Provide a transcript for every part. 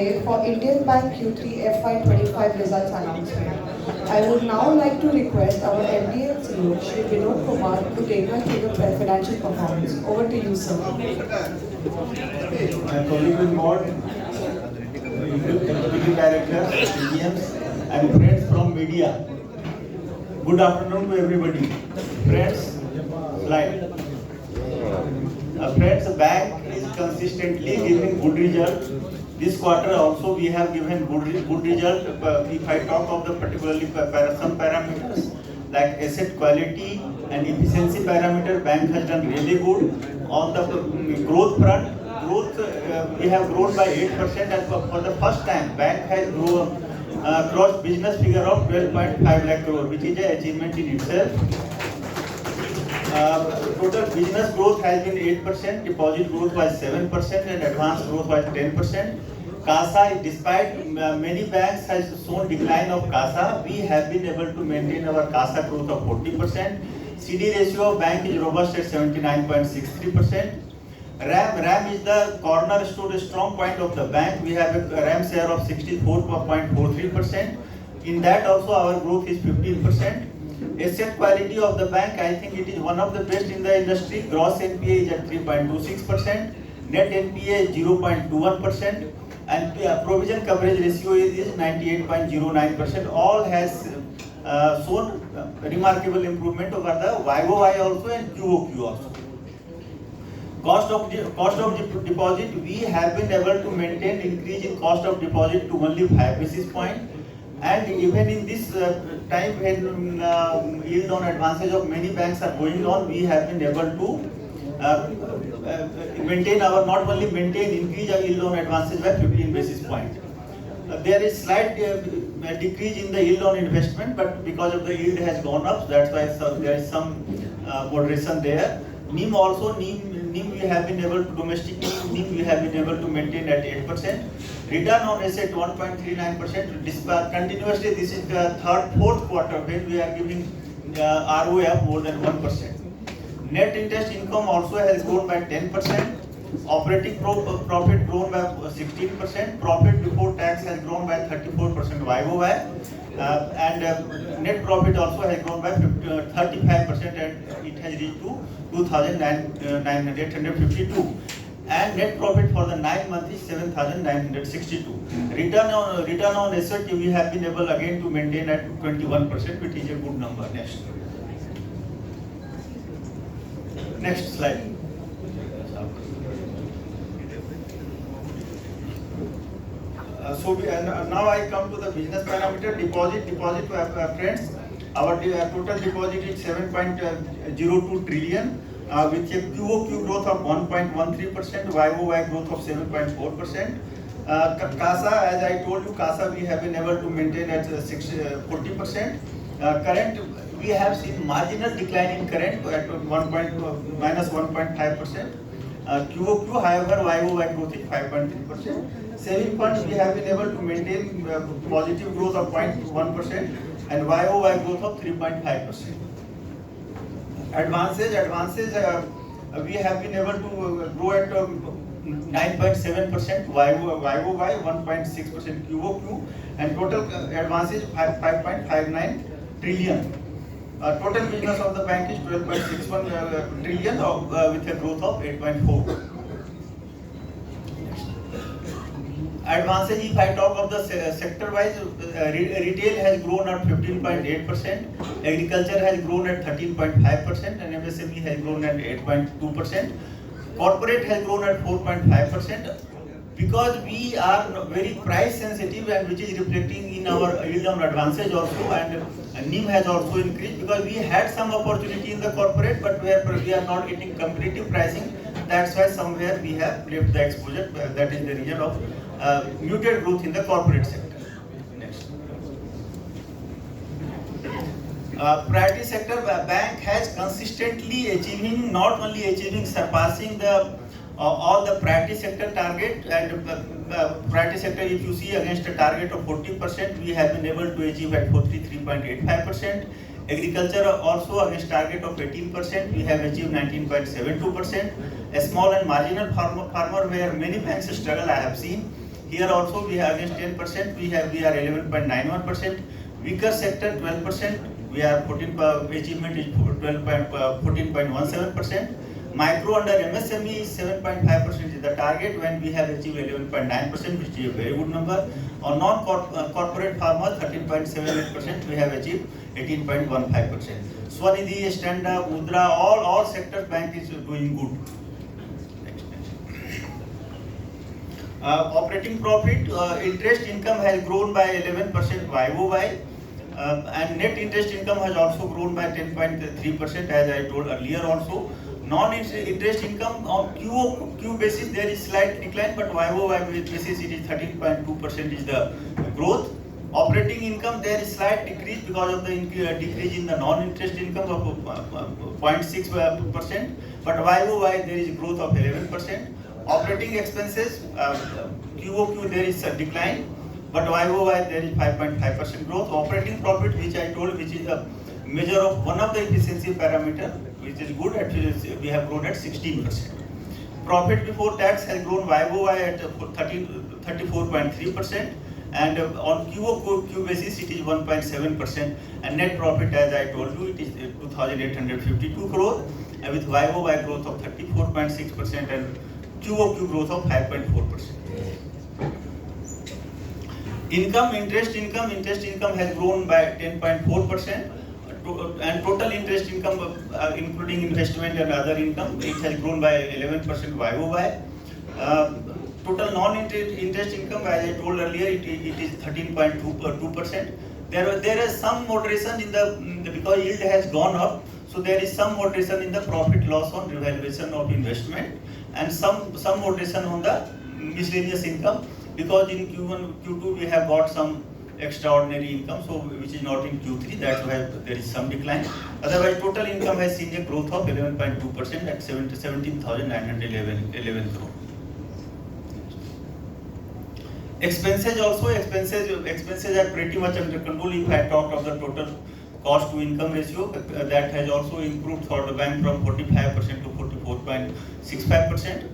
today for Indian Bank Q3 FY25 results announcement. I would now like to request our MD and CEO, Shri Vinod Kumar, to take us through the financial performance. Over to you, sir. My colleague in board, executive director, CGMs, and friends from media. Good afternoon to everybody. Friends, slide. Friends, the bank is consistently giving good result. This quarter also we have given good result. If I talk of the particularly some parameters like asset quality and efficiency parameter, bank has done really good. On the growth front, we have grown by 8%, and for the first time bank has grown crossed business figure of 12.5 lakh crore, which is an achievement in itself. Total business growth has been 8%, deposit growth was 7%, and advance growth was 10%. CASA, despite many banks has shown decline of CASA, we have been able to maintain our CASA growth of 40%. CD ratio of bank is robust at 79.63%. RAM is the cornerstone, strong point of the bank. We have a RAM share of 64.43%. In that also our growth is 15%. Asset quality of the bank, I think it is one of the best in the industry. Gross NPA is at 3.26%, net NPA is 0.21%, and provision coverage ratio is 98.09%. All has shown remarkable improvement over the YOY also and QOQ also. Cost of deposit, we have been able to maintain increase in cost of deposit to only 5 basis point. And even in this time when yield on advances of many banks are going on, we have been able to maintain our, not only maintain, increase our yield on advances by 15 basis point. There is slight decrease in the yield on investment, but because of the yield has gone up, that's why there is some moderation there. NIM also, NIM we have been able to, domestic NIM we have been able to maintain at 8%. Return on asset 1.39%. Continuously, this is the fourth quarter when we are giving ROA of more than 1%. Net interest income also has grown by 10%. Operating profit grown by 16%. Profit before tax has grown by 34% YOY. And net profit also has grown by 35%, and it has reached to 2,852. And net profit for the 9 months is 7,962. Return on asset we have been able again to maintain at 21%, which is a good number. Next slide. Now I come to the business parameter. Deposit friends. Our total deposit is 7.02 trillion. With a QOQ growth of 1.13%, YOY growth of 7.4%. CASA, as I told you, CASA we have been able to maintain at 40%. Current, we have seen marginal decline in current at minus 1.5%. QOQ, however, YOY growth is 5.3%. Saving funds, we have been able to maintain positive growth of 0.1% and YOY growth of 3.5%. Advances, we have been able to grow at 9.7% YOY, 1.6% QOQ, and total advances 5.59 trillion. Total business of the bank is 12.61 trillion with a growth of 8.4%. Advances, if I talk of the sector-wise, retail has grown at 15.8%, agriculture has grown at 13.5%, and MSME has grown at 8.2%. Corporate has grown at 4.5%. Because we are very price sensitive, and which is reflecting in our yield on advances also, and NIM has also increased because we had some opportunity in the corporate, but where we are not getting competitive pricing. That's why somewhere we have left the exposure. That is the reason of muted growth in the corporate sector. Next. Priority sector bank has consistently achieving, not only achieving, surpassing the all the priority sector target, and priority sector, if you see, against a target of 40%, we have been able to achieve at 43.85%. Agriculture also against target of 18%, we have achieved 19.72%. A small and marginal farmer where many banks struggle, I have seen. Here also we have against 10%, we are 11.91%. Weaker sector 12%, we are achievement is 14.17%. Micro under MSME is 7.5% is the target, when we have achieved 11.9%, which is a very good number. On non-corporate farmer 13.78%, we have achieved 18.15%. Swanidhi, Stand-up, Mudra, all sectors bank is doing good. Operating profit, interest income has grown by 11% YOY, and net interest income has also grown by 10.3%, as I told earlier also. Non-interest income on QOQ basis there is slight decline, but YOY basis it is 13.2% is the growth. Operating income there is slight decrease because of the decrease in the non-interest income of 0.6%, but YOY there is growth of 11%. Operating expenses, QOQ there is a decline, but YOY there is 5.5% growth. Operating profit, which I told, which is a measure of one of the efficiency parameter, which is good, we have grown at 16%. Profit before tax has grown YOY at 34.3%, and on QOQ basis it is 1.7%, and net profit, as I told you, it is 2,852 crore, and with YOY growth of 34.6% and QOQ growth of 5.4%. Interest income has grown by 10.4%, and total interest income, including investment and other income, it has grown by 11% YOY. Total non-interest income, as I told earlier, it is 13.2%. There is some moderation in the because yield has gone up, so there is some moderation in the profit loss on revaluation of investment, and some moderation on the miscellaneous income, because in Q1, Q2 we have got some extraordinary income, so which is not in Q3. That's why there is some decline. Otherwise, total income has seen a growth of 11.2% at 17,911 crore. Expenses also, expenses are pretty much under control. If I talk of the total cost to income ratio, that has also improved for the bank from 45% to 44.65%.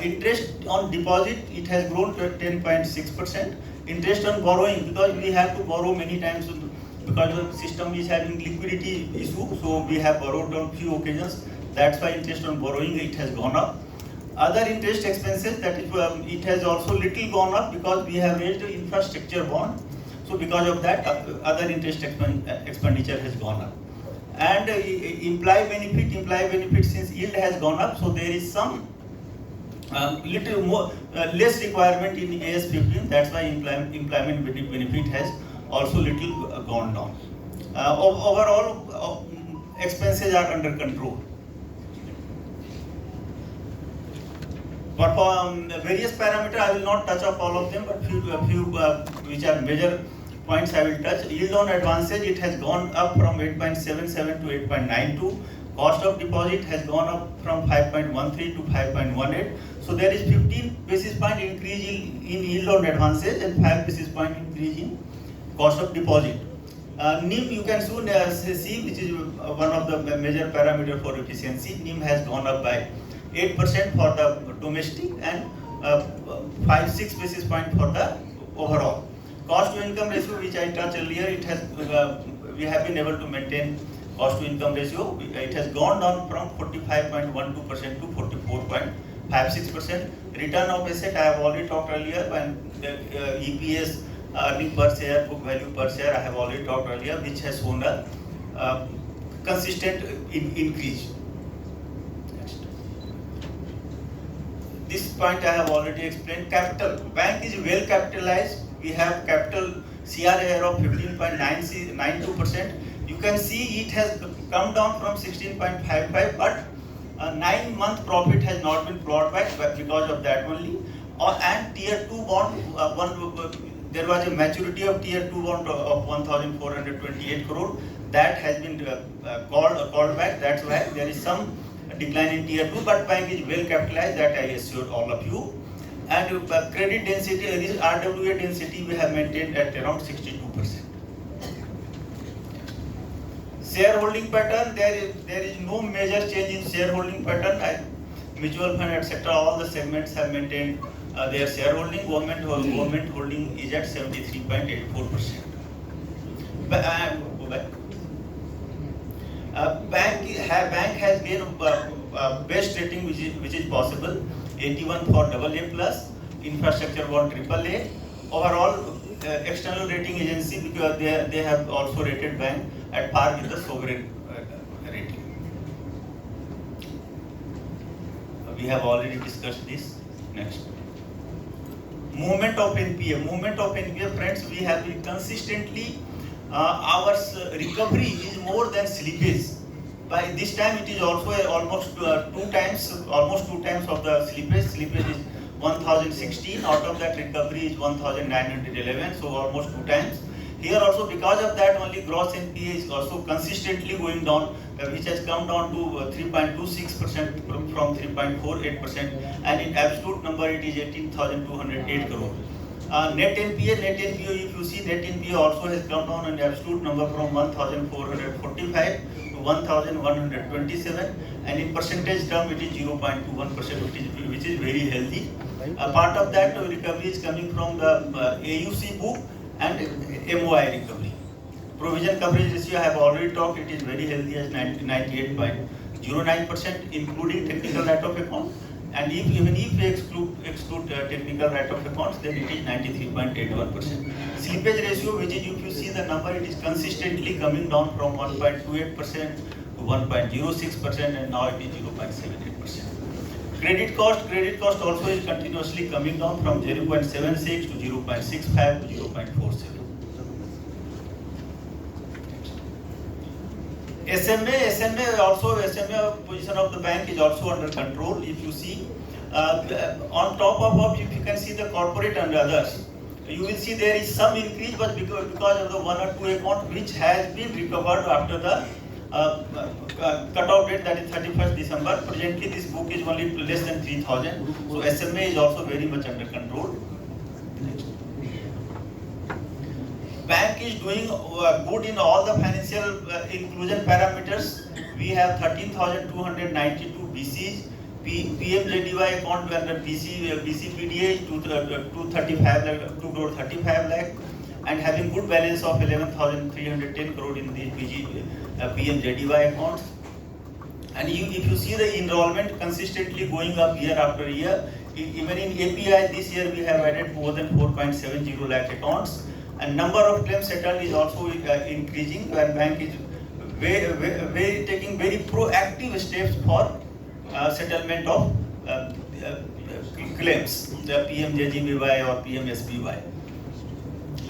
Interest on deposit, it has grown to 10.6%. Interest on borrowing, because we have to borrow many times because the system is having liquidity issue, so we have borrowed on few occasions. That's why interest on borrowing, it has gone up. Other interest expenses, that is, it has also little gone up because we have raised the infrastructure bond. So because of that, other interest expenditure has gone up. And employee benefit, since yield has gone up, so there is some little more less requirement in AS 15. That's why employment benefit has also little gone down. Overall, expenses are under control. But for various parameters, I will not touch up all of them, but few which are major points I will touch. Yield on advances, it has gone up from 8.77 to 8.92. Cost of deposit has gone up from 5.13 to 5.18. So there is 15 basis point increase in yield on advances and 5 basis point increase in cost of deposit. NIM, you can soon see, which is one of the major parameter for efficiency. NIM has gone up by 8% for the domestic and 5-6 basis point for the overall. Cost to income ratio, which I touched earlier, it has we have been able to maintain cost to income ratio. It has gone down from 45.12% to 44.56%. Return of asset, I have already talked earlier, and EPS, earning per share, book value per share, I have already talked earlier, which has shown a consistent increase. This point I have already explained. Capital, bank is well capitalized. We have capital CRAR of 15.92%. You can see it has come down from 16.55, but 9-month profit has not been plowed back because of that only. And tier 2 bond, there was a maturity of tier 2 bond of 1,428 crore. That has been called back. That's why there is some decline in tier 2, but bank is well capitalized, that I assure all of you. And credit density, this RWA density, we have maintained at around 62%. Shareholding pattern, there is no major change in shareholding pattern. Mutual fund, etc., all the segments have maintained their shareholding. Government holding is at 73.84%. Bank has gained best rating which is possible. 81 for AA plus, infrastructure bond AAA. Overall, external rating agency, because they have also rated bank at par with the sovereign rating. We have already discussed this. Next. Movement of NPA, friends, we have been consistently, our recovery is more than slippage. By this time it is also almost two times of the slippage. Slippage is 1016, out of that recovery is 1911, so almost two times. Here also, because of that only, gross NPA is also consistently going down, which has come down to 3.26% from 3.48%, and in absolute number it is 18,208 crore. Net NPA, if you see, net NPA also has come down in absolute number from 1,445 to 1,127, and in percentage term it is 0.21%, which is very healthy. A part of that recovery is coming from the AUC book and MOI recovery. Provision coverage ratio I have already talked, it is very healthy as 98.09%, including technical write-off account. And even if we exclude technical write-off accounts, then it is 93.81%. Slippage ratio, which is, if you see the number, it is consistently coming down from 1.28% to 1.06%, and now it is 0.78%. Credit cost also is continuously coming down from 0.76 to 0.65 to 0.47. SMA position of the bank is also under control. If you see, on top of, if you can see the corporate and others, you will see there is some increase, but because of the one or two account which has been recovered after the cutoff date, that is 31st December. Presently, this book is only less than 3,000. So SMA is also very much under control. Bank is doing good in all the financial inclusion parameters. We have 13,292 BCs. PMJDY account under BCPDA is 2 crore 35 lakh, and having good balance of 11,310 crore in the PMJDY accounts. And if you see the enrollment consistently going up year after year, even in API this year we have added more than 4.70 lakh accounts, and number of claims settled is also increasing, where bank is taking very proactive steps for settlement of claims, the PMJGBY or PMSBY,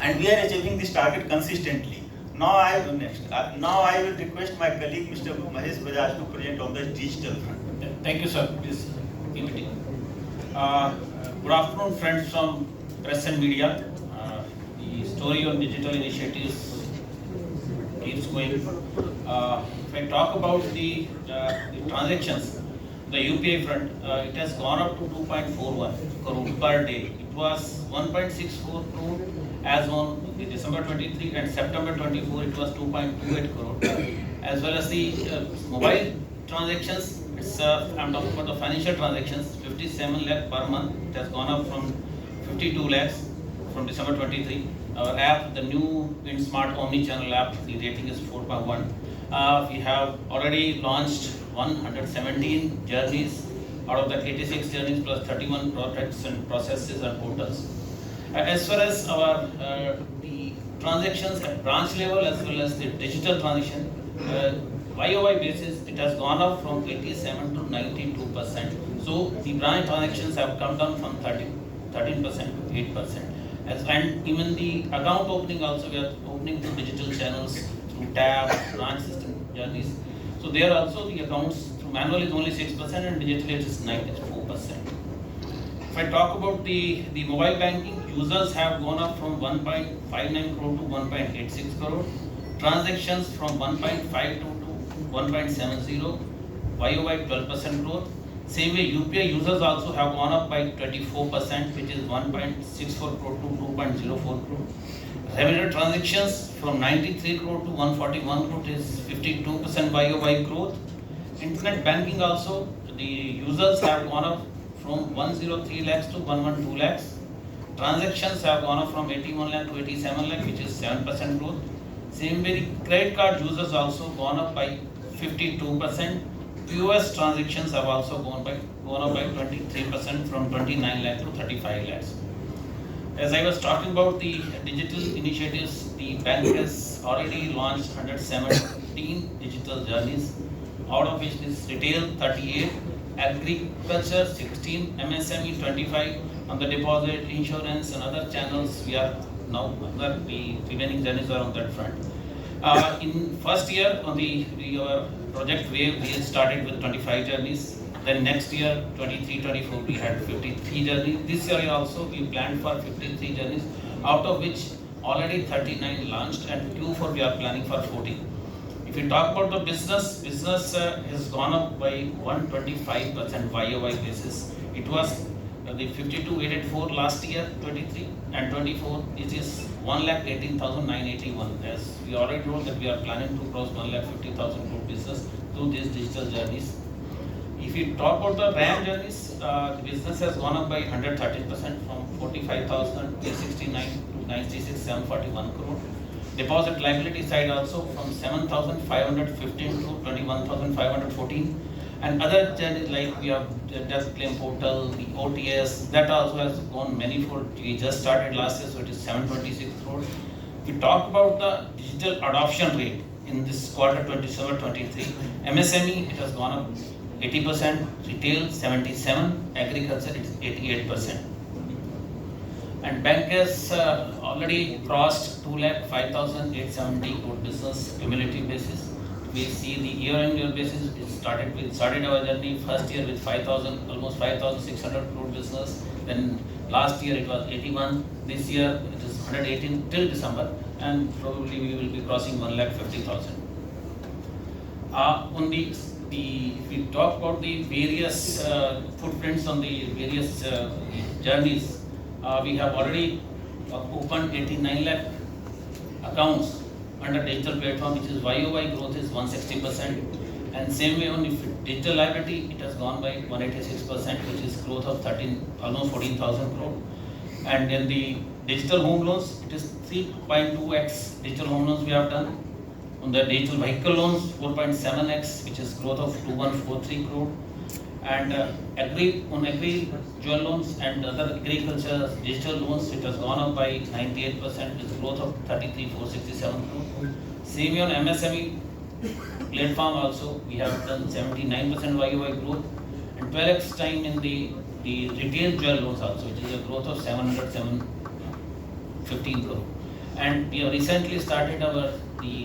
and we are achieving this target consistently. Now I will request my colleague Mr. Mahesh Bajaj to present on the digital front. Thank you, sir. Please keep it. Good afternoon, friends from press and media. The story on digital initiatives keeps going. If I talk about the transactions, the UPI front, it has gone up to 2.41 crore per day. It was 1.64 crore as on the December 23, and September 24 it was 2.28 crore. As well as the mobile transactions, I'm talking about the financial transactions, 57 lakh per month. It has gone up from 52 lakhs from December 23. Our app, the new InSmart Omni-channel app, the rating is 4.1. We have already launched 117 journeys out of the 86 journeys plus 31 products and processes and portals. As far as our the transactions at branch level as well as the digital transaction, YOY basis, it has gone up from 87 to 92%. So the branch transactions have come down from 13% to 8%. And even the account opening also, we are opening through digital channels, through tab, branch system journeys. So there also the accounts through manual is only 6% and digital it is 94%. If I talk about the mobile banking, users have gone up from 1.59 crore to 1.86 crore. Transactions from 1.52 to 1.70, YOY 12% growth. Same way UPI users also have gone up by 24%, which is 1.64 crore to 2.04 crore. Revenue transactions from 93 crore to 141 crore is 52% YOY growth. Internet banking also, the users have gone up from 103 lakhs to 112 lakhs. Transactions have gone up from 81 lakh to 87 lakh, which is 7% growth. Same way, the credit card users also gone up by 52%. POS transactions have also gone up by 23% from 29 lakh to 35 lakhs. As I was talking about the digital initiatives, the bank has already launched 117 digital journeys, out of which is retail 38, agriculture 16, MSME 25. On the deposit, insurance and other channels, we are now the remaining journeys are on that front. In first year on our project wave, we started with 25 journeys. Then next year, 23-24, we had 53 journeys. This year also we planned for 53 journeys, out of which already 39 launched, and Q4 we are planning for 40. If we talk about the business has gone up by 125% YOY basis. It was the 52,884 last year, 23, and 24. It is 1,18,981. As we already told that we are planning to cross 1,50,000 crore business through these digital journeys. If we talk about the RAM journeys, the business has gone up by 113% from 45,369 to 96,741 crore. Deposit liability side also from 7,515 to 21,514. And other journeys like we have the death claim portal, the OTS, that also has gone manifold. We just started last year, so it is 726 crore. If we talk about the digital adoption rate in this quarter 27-23, MSME it has gone up 80%, retail 77%, agriculture it is 88%. And bank has already crossed 2,05,870 crore business cumulative basis. We see the year-on-year basis. We started our journey first year with almost 5,600 crore business. Then last year it was 81. This year it is 118 till December, and probably we will be crossing 1,50,000. On if we talk about the various footprints on the various journeys, we have already opened 89 lakh accounts under digital platform, which is YOY growth is 160%. And same way on digital liability, it has gone by 186%, which is growth of almost 14,000 crore. And then the digital home loans, it is 3.2x digital home loans we have done. On the digital vehicle loans, 4.7x, which is growth of 2143 crore. And agri jewel loans and other agriculture digital loans, it has gone up by 98%, with growth of 33,467 crore. Same way on MSME platform also, we have done 79% YOY growth, and 12x time in the retail jewel loans also, which is a growth of 715 crore. And we have recently started the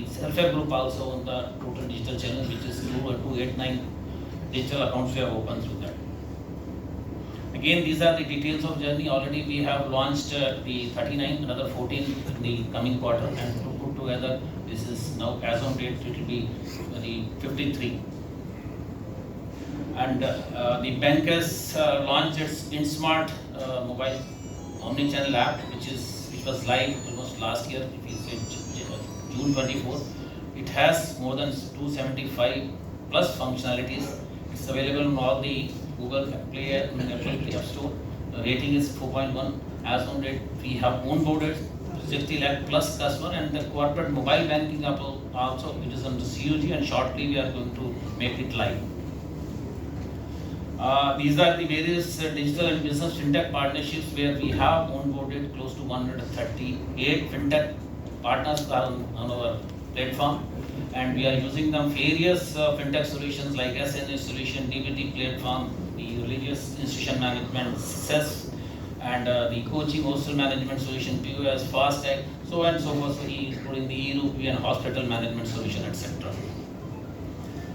self-help group also on the total digital channel, which is 289 digital accounts we have opened through that. Again, these are the details of journey. Already we have launched the 39, another 14 in the coming quarter, and to put together, this is now as on date, it will be the 53. And the bank has launched its InSmart mobile omni-channel app, which was live almost last year, if you say June 24. It has more than 275 plus functionalities. It's available on all the Google Play and Apple Play App Store. The rating is 4.1. As on date, we have onboarded 60 lakh plus customer, and the corporate mobile banking app also, it is under CUG, and shortly we are going to make it live. These are the various digital and business fintech partnerships where we have onboarded close to 138 fintech partners on our platform, and we are using them various fintech solutions like SNS solution, DBT platform, the religious institution management, CES, and the coaching hostel management solution, POS, FASTag, so on and so forth, including the European hospital management solution, etc.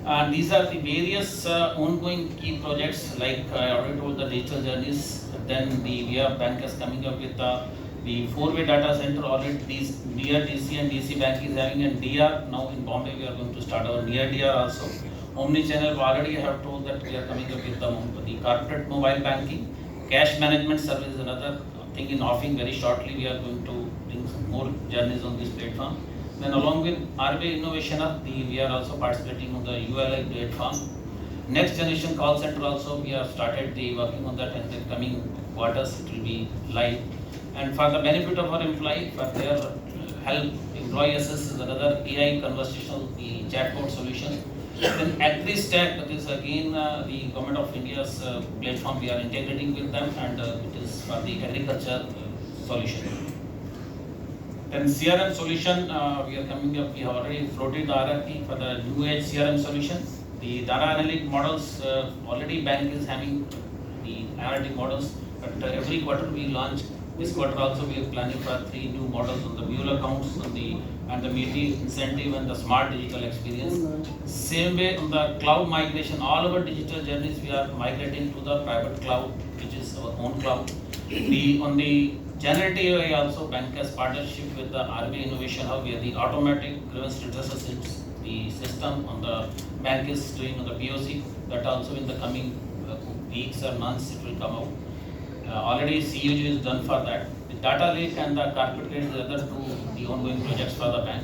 And these are the various ongoing key projects, like I already told, the digital journeys. Then the VIA Bank is coming up with the four-way data center. Already these near DC and DC Bank is having, and DR now in Bombay we are going to start our near DR also. Omni-channel, already I have told that we are coming up with the corporate mobile banking. Cash management service is another thing in offering. Very shortly we are going to bring some more journeys on this platform. Then along with RBI Innovation Hub, we are also participating on the ULI platform. Next generation call center also we have started the working on that, and in the coming quarters it will be live. And for the benefit of our employee, for their help, employee assist is another AI conversational the chatbot solution. Then AgriStack, that is again the Government of India's platform, we are integrating with them, and it is for the agriculture solution. Then CRM solution, we are coming up, we have already floated the RFP for the new age CRM solution. The data analytic models, already bank is having the analytic models, but every quarter we launch. This quarter also we are planning for 3 new models on the mule accounts, on the and the media incentive and the smart digital experience. Same way on the cloud migration, all our digital journeys we are migrating to the private cloud, which is our own cloud. On the generative AI also, bank has partnership with the RBI Innovation Hub, where the automatic grievance redressal the system on the bank is doing on the POC. That also in the coming weeks or months it will come out. Already CUG is done for that. The data lake and the carpet grid is the other two the ongoing projects for the bank.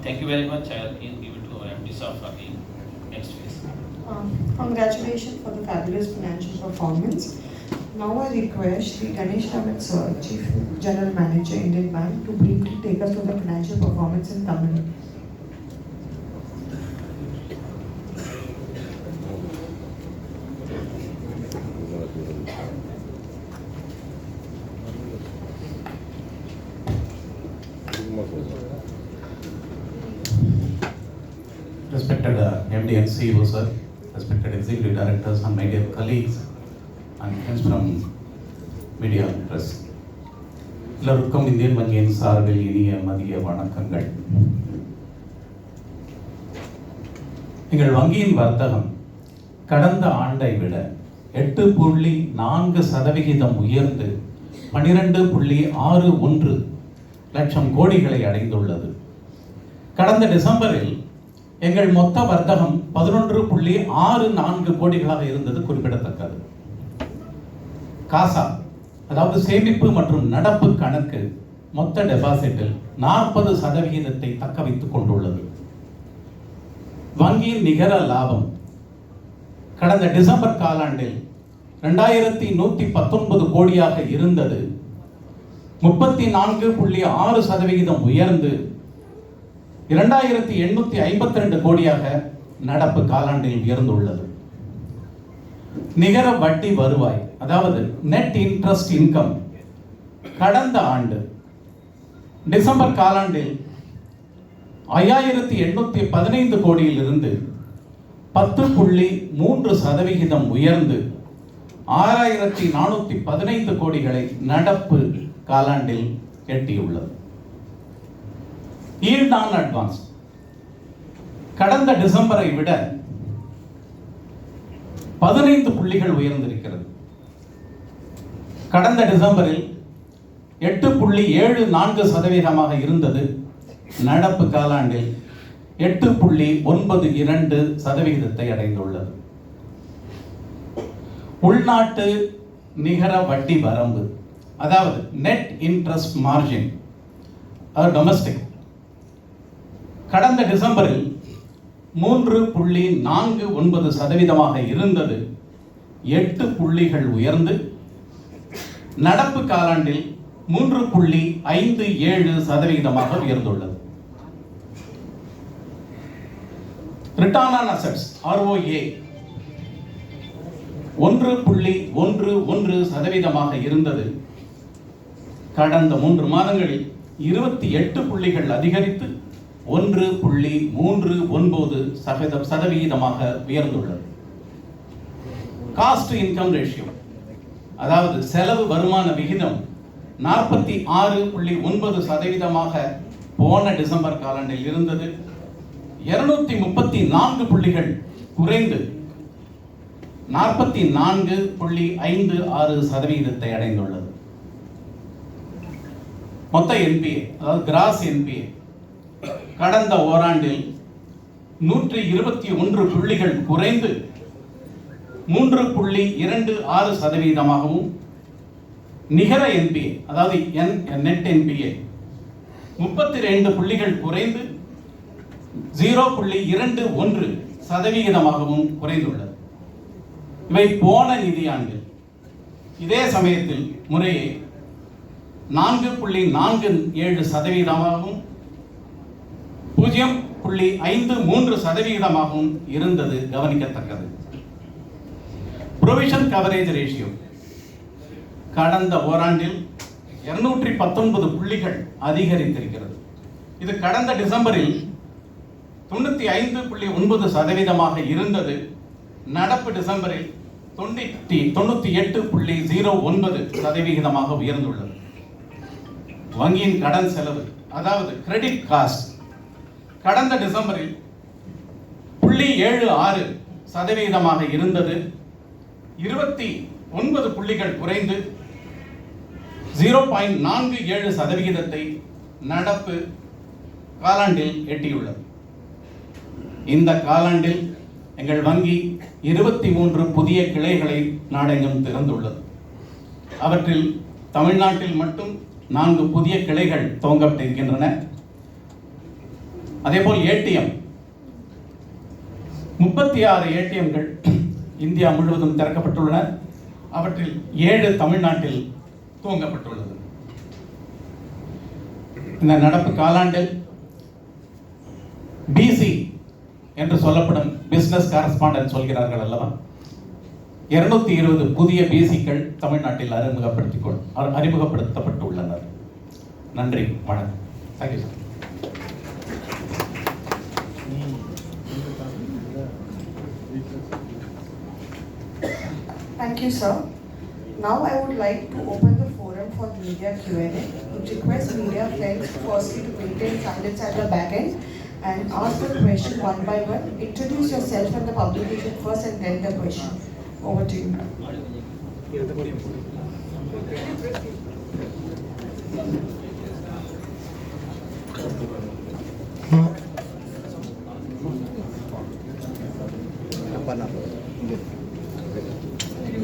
Thank you very much. I will give it to our MD sir for the next phase. Congratulations for the fabulous financial performance. Now I request the Ganesh Ramat sir, Chief General Manager, Indian Bank, to briefly take us through the financial performance in Tamil. Respected MD and CEO sir, respected executive directors and my dear colleagues and friends from media and press. எல்லோருக்கும் Indian வங்கியின் சார்பில் இனிய மதிய வணக்கங்கள். எங்கள் வங்கியின் வர்த்தகம் கடந்த ஆண்டை விட 8.4% உயர்ந்து 12.61 லட்சம் கோடிகளை அடைந்துள்ளது. கடந்த டிசம்பரில் எங்கள் மொத்த வர்த்தகம் 11.64 கோடிகளாக இருந்தது குறிப்பிடத்தக்கது. காசா, அதாவது சேமிப்பு மற்றும் நடப்பு கணக்கு மொத்த டெபாசிட்டில் 40% தக்க வைத்துக் கொண்டுள்ளது. வங்கியின் நிகர லாபம் கடந்த டிசம்பர் காலாண்டில் 2119 கோடியாக இருந்தது 34.6% உயர்ந்து 2852 கோடியாக நடப்பு காலாண்டில் உயர்ந்துள்ளது. நிகர வட்டி வருவாய், அதாவது நெட் இன்ட்ரெஸ்ட் இன்கம், கடந்த ஆண்டு டிசம்பர் காலாண்டில் 5815 கோடியிலிருந்து 10.3% உயர்ந்து 6415 கோடிகளை நடப்பு காலாண்டில் எட்டியுள்ளது. ஈல்ட் ஆன் அட்வான்ஸ் கடந்த டிசம்பரை விட 15 புள்ளிகள் உயர்ந்திருக்கிறது. கடந்த டிசம்பரில் 8.74% இருந்தது. நடப்பு காலாண்டில் 8.92% அடைந்துள்ளது. உள்நாட்டு நிகர வட்டி வரம்பு, அதாவது நெட் இன்ட்ரெஸ்ட் மார்ஜின், டொமஸ்டிக், கடந்த டிசம்பரில் 3.49% இருந்தது. 8 புள்ளிகள் உயர்ந்து நடப்பு காலாண்டில் 3.57% உயர்ந்துள்ளது. ரிட்டர்ன் ஆன் அசெட்ஸ், ROA, 1.11% இருந்தது. கடந்த 3 மாதங்களில் 28 புள்ளிகள் அதிகரித்து 1.39% உயர்ந்துள்ளது. காஸ்ட் டு இன்கம் ரேஷியோ, அதாவது செலவு வருமான விகிதம் 46.9% போன டிசம்பர் காலாண்டில் இருந்தது. 234 புள்ளிகள் குறைந்து 44.56% அடைந்துள்ளது. மொத்த NPA, அதாவது கிராஸ் NPA, கடந்த ஓராண்டில் 121 புள்ளிகள் குறைந்து 3.26%, நிகர NPA, அதாவது நெட் NPA 32 புள்ளிகள் குறைந்து 0.21% குறைந்துள்ளது. இவை போன நிதியாண்டில். இதே சமயத்தில் முறையே 4.47% 0.53% இருந்தது கவனிக்கத்தக்கது. ப்ரொவிஷன் கவரேஜ் ரேஷியோ கடந்த ஓராண்டில் 219 புள்ளிகள் அதிகரித்திருக்கிறது. இது கடந்த டிசம்பரில் 95.9% இருந்தது. நடப்பு டிசம்பரில் 98.09% உயர்ந்துள்ளது. வங்கியின் கடன் செலவு அதாவது கிரெடிட் காஸ்ட் கடந்த டிசம்பரில் 0.76% இருந்தது. 29 புள்ளிகள் குறைந்து 0.47% நடப்பு காலாண்டில் எட்டியுள்ளது. இந்த காலாண்டில் எங்கள் வங்கி 23 புதிய கிளைகளை நாடெங்கும் திறந்துள்ளது. அவற்றில் தமிழ்நாட்டில் மட்டும் 4 புதிய கிளைகள் துவங்கப்பட்டிருக்கின்றன. அதேபோல் ஏடிஎம் 36 ஏடிஎம்கள் இந்தியா முழுவதும் திறக்கப்பட்டுள்ளன. அவற்றில் 7 தமிழ்நாட்டில் துவங்கப்பட்டுள்ளது. இந்த நடப்பு காலாண்டில் பிசி என்று சொல்லப்படும் பிசினஸ் காரஸ்பாண்டன்ட் சொல்கிறார்கள் அல்லவா, 220 புதிய பிசிக்கள் தமிழ்நாட்டில் அறிமுகப்படுத்தப்பட்டுள்ளனர். நன்றி, வணக்கம். Thank you sir. Thank you, sir. Now I would like to open the forum for media Q&A. Would request media friends firstly to maintain silence at the back end and ask the question one by one. Introduce yourself and the publication first and then the question. Over to you.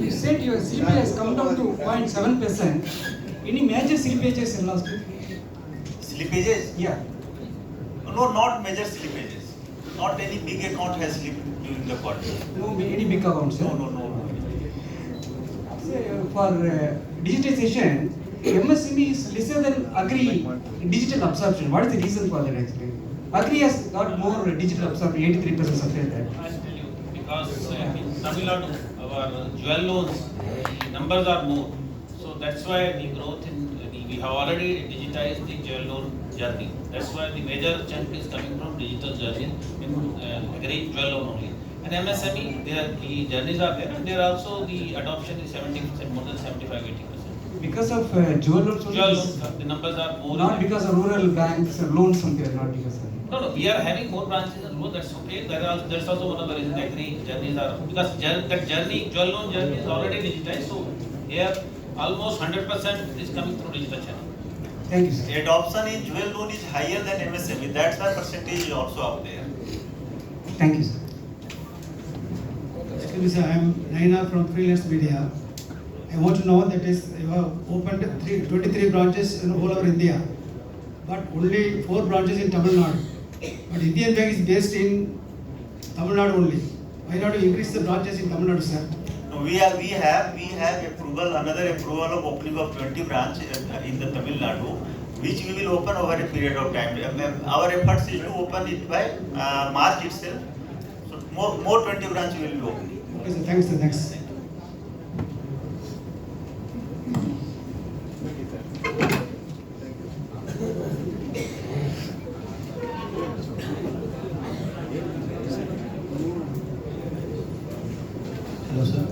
You said your CP has come down to 0.7%. Any major slippages in last week? Slippages? Yeah. No, not major slippages. Not any big account has slipped during the quarter. No, any big accounts? No, no, no. For digitization, MSME is lesser than Agri in digital absorption. What is the reason for that actually? Agri has got more digital absorption, 83% something like that. I'll tell you, because in Tamil Nadu, our jewel loans, the numbers are more. So that's why the growth we have already digitized the jewel loan journey. That's why the major chunk is coming from digital journey in agri jewel loan only. And MSME, the journeys are there, and there also the adoption is 70%, more than 75-80%. Because of jewel loans? Jewel loans, the numbers are more. Not because of rural banks loans something, not because of. No, we are having more branches in rural, that's okay. That's also one of the reasons agri journeys are, because that journey, jewel loan journey is already digitized. So here almost 100% is coming through digital channel. Thank you, sir. The adoption in jewel loan is higher than MSME. That's why percentage is also up there. Thank you, sir. Excuse me, sir, I am Naina from Freelance Media. I want to know that is you have opened 23 branches in all over India, but only 4 branches in Tamil Nadu. But Indian Bank is based in Tamil Nadu only. Why not you increase the branches in Tamil Nadu, sir? No, we have approval, another approval of opening of 20 branches in the Tamil Nadu, which we will open over a period of time. Our efforts is to open it by March itself. So more 20 branches will be opened. Okay, sir. Thanks, sir. Thanks. Hello, sir.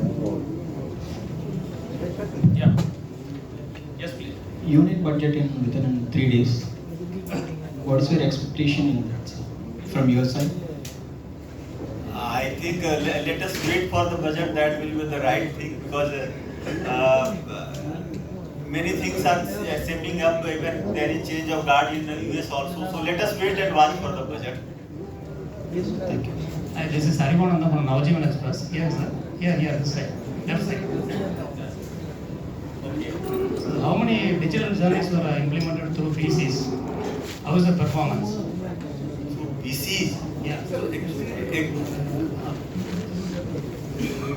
Yeah. Yes, please. Unit budget within 3 days. What is your expectation in that, sir, from your side? I think let us wait for the budget. That will be the right thing, because many things are shaping up. Even there is change of guard in the US also. So let us wait and watch for the budget. Thank you. Hi, this is Haribananda from Navajivan Express. Here, sir. Here, this side. Left side. So how many digital journeys were implemented through PCs? How is the performance? So BC. Yeah.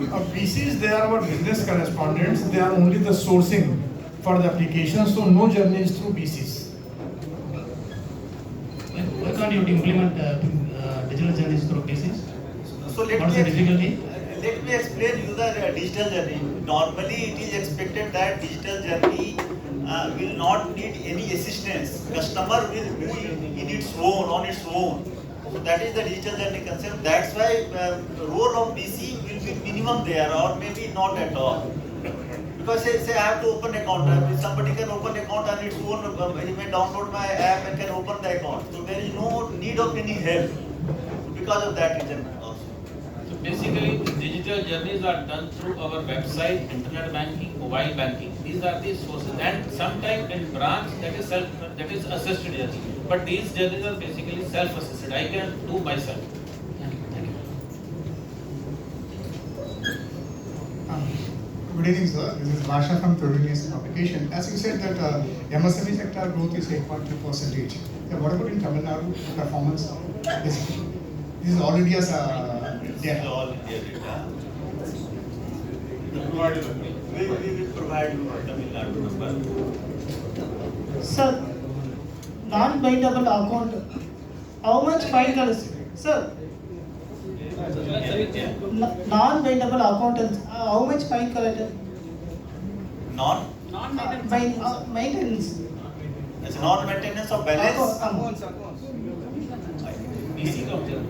BCs, they are our business correspondents. They are only the sourcing for the application, so no journey is through BCs. Why can't you implement digital journeys through PCs? So let What's the difficulty? Let me explain you the digital journey. Normally, it is expected that digital journey will not need any assistance. Customer will do it in its own, on its own. So that is the digital journey concept. That's why role of BC will be minimum there, or maybe not at all. Because say I have to open account. Somebody can open account on its own. He may download my app and can open the account. So there is no need of any help because of that reason also. So basically, the digital journeys are done through our website, internet banking, mobile banking. These are the sources, and sometimes in branch that is assisted journey. But these journeys are basically self-assisted. I can do myself. Thank you. Good evening, sir. This is Basha from Providence Publication. As you said that MSME sector growth is 8.2%. What about in Tamil Nadu performance? This is all India's This is data. all India data. We will provide you Tamil Nadu number. Sir, non-bindable account, how much fine collected? Sir, non-bindable account, how much fine collected? Maintenance. It's non-maintenance of balance. BC counter.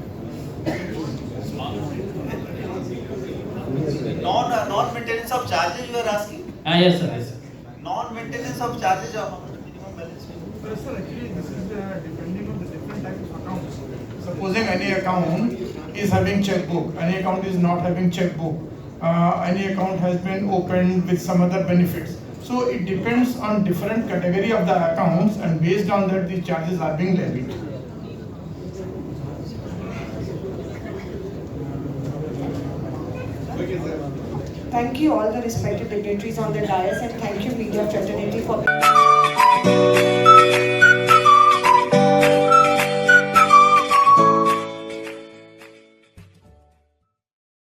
Non-maintenance of charges you are asking? Yes, sir. Yes, sir. Non-maintenance of charges of how much minimum balance? Sir, actually, this is depending on the different types of accounts. Supposing any account is having checkbook, any account is not having checkbook, any account has been opened with some other benefits. So it depends on different category of the accounts, and based on that the charges are being levied. Thank you all the respected dignitaries on the dais, and thank you media fraternity for